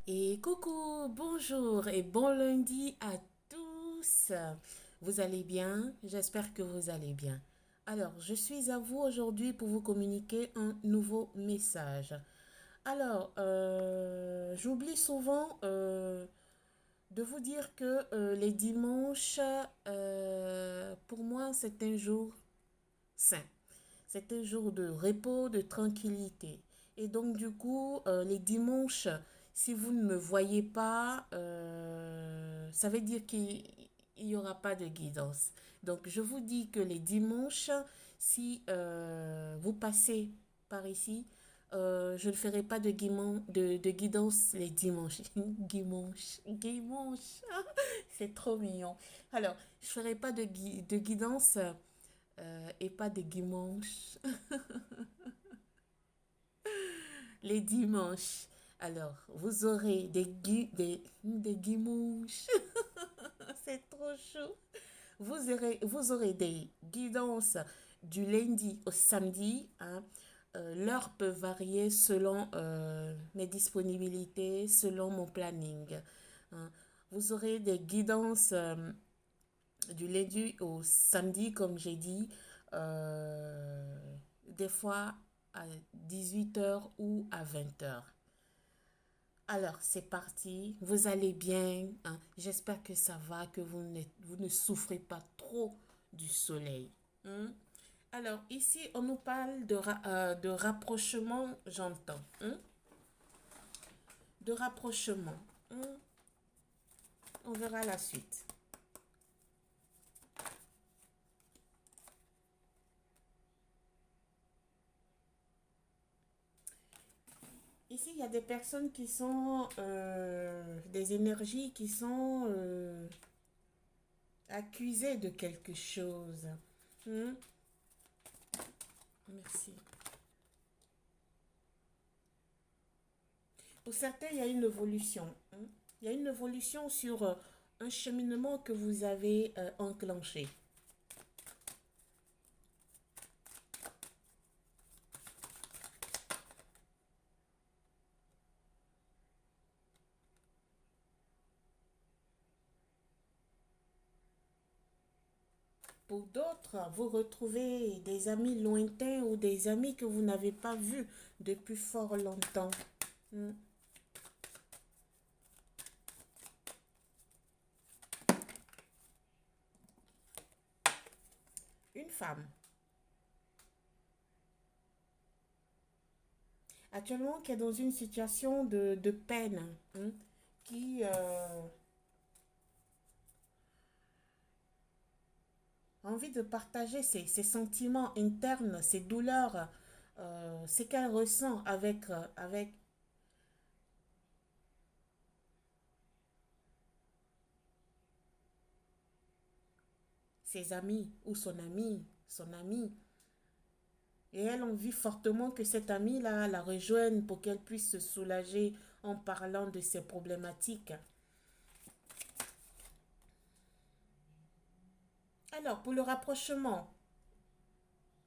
Et coucou, bonjour et bon lundi à tous. Vous allez bien? J'espère que vous allez bien. Alors, je suis à vous aujourd'hui pour vous communiquer un nouveau message. Alors, j'oublie souvent de vous dire que les dimanches, pour moi, c'est un jour saint. C'est un jour de repos, de tranquillité. Et donc, du coup, les dimanches, si vous ne me voyez pas, ça veut dire qu'il n'y aura pas de guidance. Donc, je vous dis que les dimanches, si vous passez par ici, je ne ferai pas de guidance les dimanches. Dimanche. C'est trop mignon. Alors, je ne ferai pas de guidance et pas de dimanche les dimanches. Alors, vous aurez des dimanches. C'est trop chaud. Vous aurez des guidances du lundi au samedi, hein. L'heure peut varier selon mes disponibilités, selon mon planning, hein. Vous aurez des guidances du lundi au samedi, comme j'ai dit, des fois à 18 heures ou à 20 heures. Alors, c'est parti. Vous allez bien, hein? J'espère que ça va, que vous ne souffrez pas trop du soleil, hein. Alors, ici, on nous parle de rapprochement, j'entends, hein. De rapprochement, hein. On verra la suite. Ici, il y a des personnes qui sont, des énergies qui sont accusées de quelque chose, hein. Merci. Pour certains, il y a une évolution, hein. Il y a une évolution sur un cheminement que vous avez enclenché. Pour d'autres, vous retrouvez des amis lointains ou des amis que vous n'avez pas vus depuis fort longtemps, hein. Une femme, actuellement, qui est dans une situation de peine, hein, qui a envie de partager ses sentiments internes, ses douleurs, ce qu'elle ressent avec ses amis ou son ami. Et elle envie fortement que cet ami-là la rejoigne pour qu'elle puisse se soulager en parlant de ses problématiques. Alors, pour le rapprochement,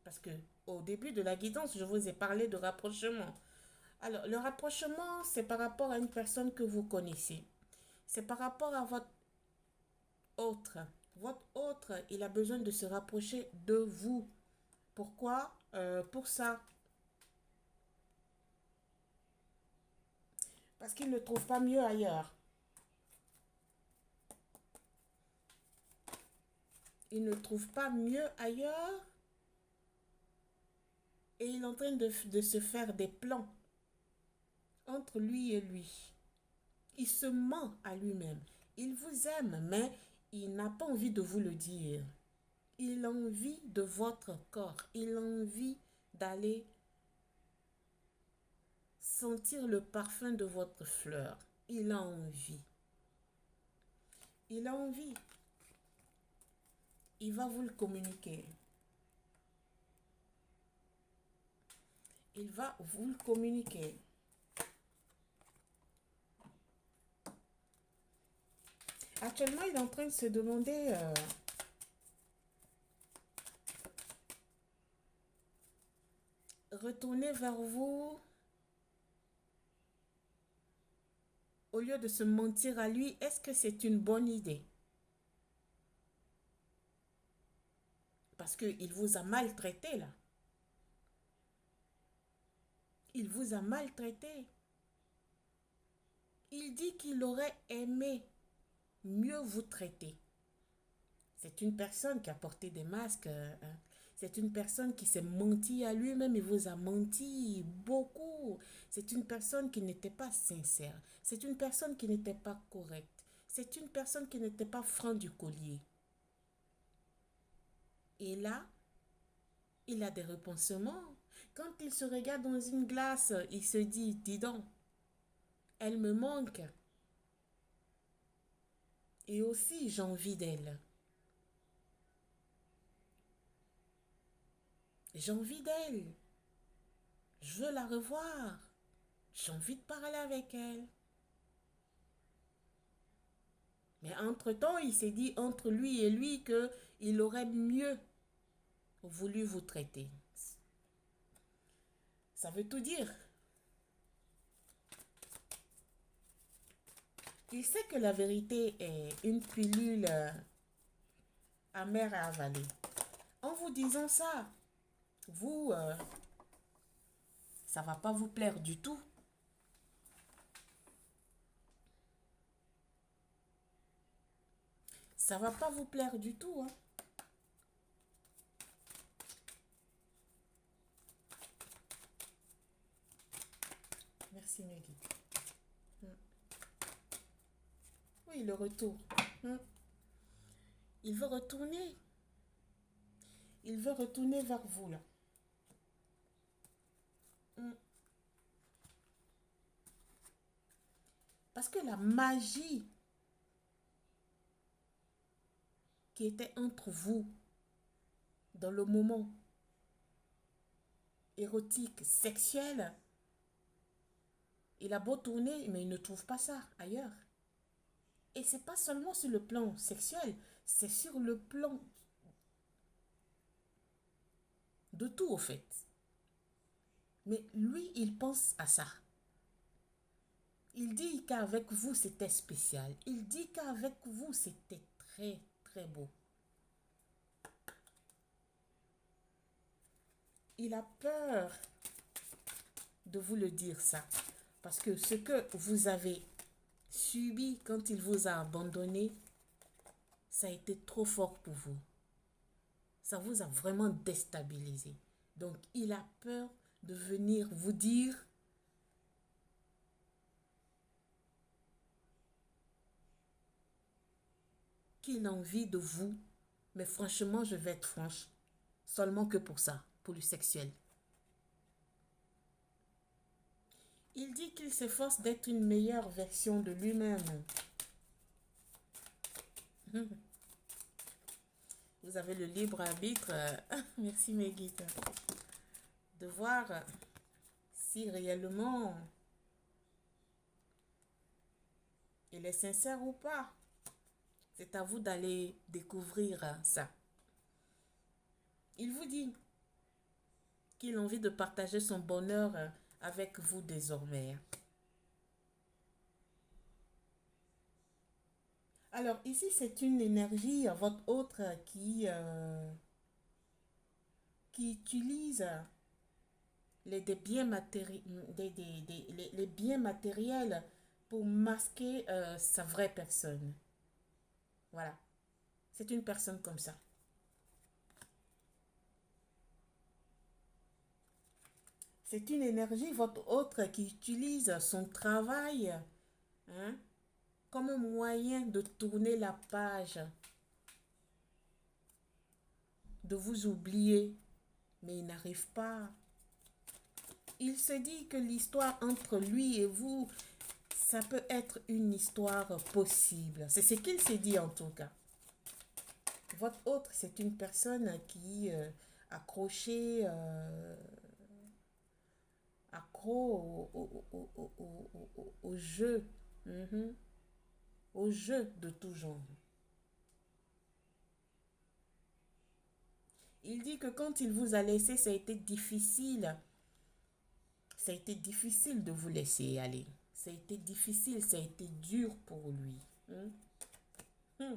parce que au début de la guidance, je vous ai parlé de rapprochement. Alors, le rapprochement, c'est par rapport à une personne que vous connaissez. C'est par rapport à votre autre. Votre autre, il a besoin de se rapprocher de vous. Pourquoi? Pour ça. Parce qu'il ne trouve pas mieux ailleurs. Il ne trouve pas mieux ailleurs et il est en train de se faire des plans entre lui et lui. Il se ment à lui-même. Il vous aime, mais il n'a pas envie de vous le dire. Il a envie de votre corps. Il a envie d'aller sentir le parfum de votre fleur. Il a envie. Il a envie. Il va vous le communiquer. Il va vous le communiquer. Actuellement, il est en train de se demander retourner vers vous au lieu de se mentir à lui, est-ce que c'est une bonne idée? Parce qu'il vous a maltraité là. Il vous a maltraité. Il dit qu'il aurait aimé mieux vous traiter. C'est une personne qui a porté des masques. C'est une personne qui s'est menti à lui-même. Il vous a menti beaucoup. C'est une personne qui n'était pas sincère. C'est une personne qui n'était pas correcte. C'est une personne qui n'était pas franc du collier. Et là, il a des repensements. Quand il se regarde dans une glace, il se dit, dis donc, elle me manque. Et aussi, j'ai envie d'elle. J'ai envie d'elle. Je veux la revoir. J'ai envie de parler avec elle. Mais entre-temps, il s'est dit entre lui et lui qu'il aurait mieux voulu vous traiter. Ça veut tout dire. Il sait que la vérité est une pilule amère à avaler. En vous disant ça, vous, ça va pas vous plaire du tout. Ça va pas vous plaire du tout, hein. Merci, Meggy. Oui, le retour. Il veut retourner. Il veut retourner vers vous, là. Parce que la magie qui était entre vous dans le moment érotique, sexuel, il a beau tourner, mais il ne trouve pas ça ailleurs. Et c'est pas seulement sur le plan sexuel, c'est sur le plan de tout au fait. Mais lui, il pense à ça. Il dit qu'avec vous, c'était spécial. Il dit qu'avec vous, c'était très, très beau. Il a peur de vous le dire ça. Parce que ce que vous avez subi quand il vous a abandonné, ça a été trop fort pour vous. Ça vous a vraiment déstabilisé. Donc, il a peur de venir vous dire qu'il a envie de vous. Mais franchement, je vais être franche. Seulement que pour ça, pour le sexuel. Il dit qu'il s'efforce d'être une meilleure version de lui-même. Vous avez le libre arbitre. Merci mes guides. De voir si réellement il est sincère ou pas. C'est à vous d'aller découvrir ça. Il vous dit qu'il a envie de partager son bonheur avec vous désormais. Alors ici, c'est une énergie, votre autre, qui utilise les biens les biens matériels pour masquer sa vraie personne. Voilà. C'est une personne comme ça. C'est une énergie, votre autre, qui utilise son travail, hein, comme un moyen de tourner la page, de vous oublier, mais il n'arrive pas. Il se dit que l'histoire entre lui et vous, ça peut être une histoire possible. C'est ce qu'il s'est dit en tout cas. Votre autre, c'est une personne qui accrochée, accro au jeu, au jeu de tout genre. Il dit que quand il vous a laissé, ça a été difficile. Ça a été difficile de vous laisser aller. ça a été difficile, ça a été dur pour lui. Hein. Hmm.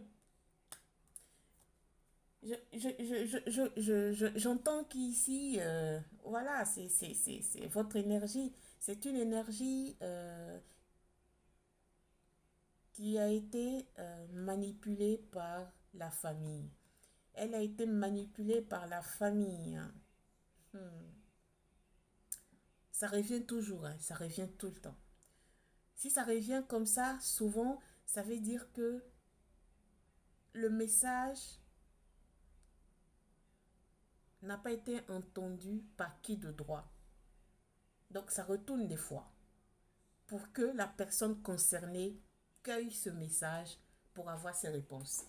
J'entends qu'ici, voilà, c'est votre énergie. C'est une énergie qui a été manipulée par la famille. Elle a été manipulée par la famille. Hein. Hmm. Ça revient toujours, hein, ça revient tout le temps. Si ça revient comme ça, souvent, ça veut dire que le message n'a pas été entendu par qui de droit. Donc ça retourne des fois pour que la personne concernée cueille ce message pour avoir ses réponses.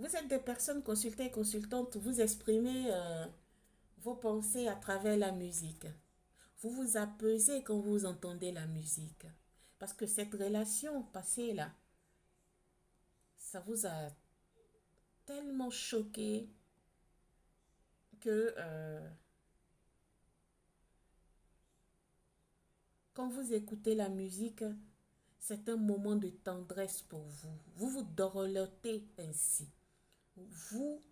Vous êtes des personnes consultées et consultantes, vous exprimez vos pensées à travers la musique. Vous vous apaisez quand vous entendez la musique. Parce que cette relation passée là, ça vous a tellement choqué que quand vous écoutez la musique, c'est un moment de tendresse pour vous. Vous vous dorlotez ainsi. Vous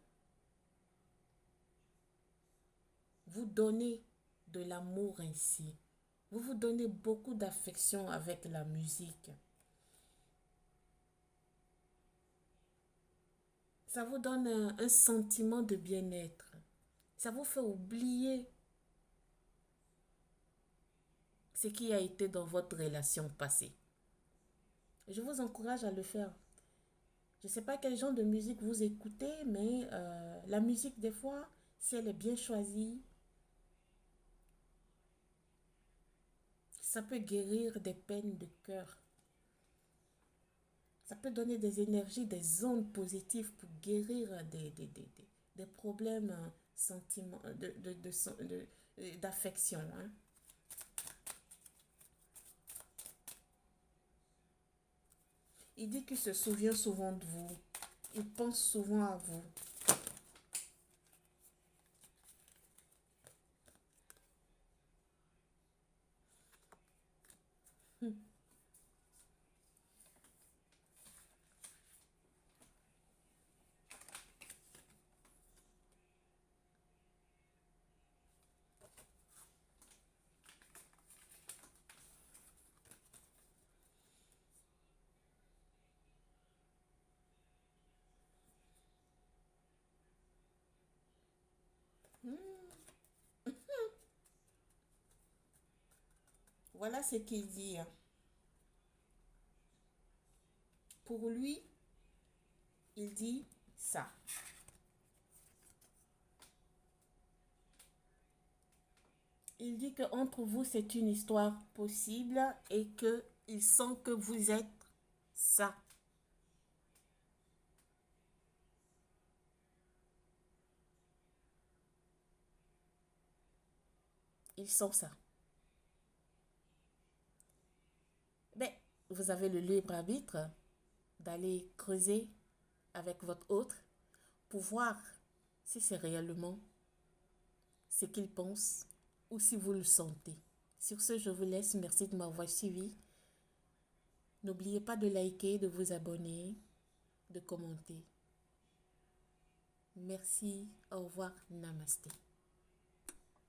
vous donnez de l'amour ainsi. Vous vous donnez beaucoup d'affection avec la musique. Ça vous donne un sentiment de bien-être. Ça vous fait oublier ce qui a été dans votre relation passée. Je vous encourage à le faire. Je ne sais pas quel genre de musique vous écoutez, mais la musique, des fois, si elle est bien choisie, ça peut guérir des peines de cœur. Ça peut donner des énergies, des ondes positives pour guérir des problèmes sentiments, d'affection. Hein. Il dit qu'il se souvient souvent de vous. Il pense souvent à vous. Voilà ce qu'il dit. Pour lui, il dit ça. Il dit que entre vous, c'est une histoire possible et que il sent que vous êtes ça. Il sent ça. Mais vous avez le libre arbitre d'aller creuser avec votre autre pour voir si c'est réellement ce qu'il pense ou si vous le sentez. Sur ce, je vous laisse. Merci de m'avoir suivi. N'oubliez pas de liker, de vous abonner, de commenter. Merci. Au revoir. Namasté.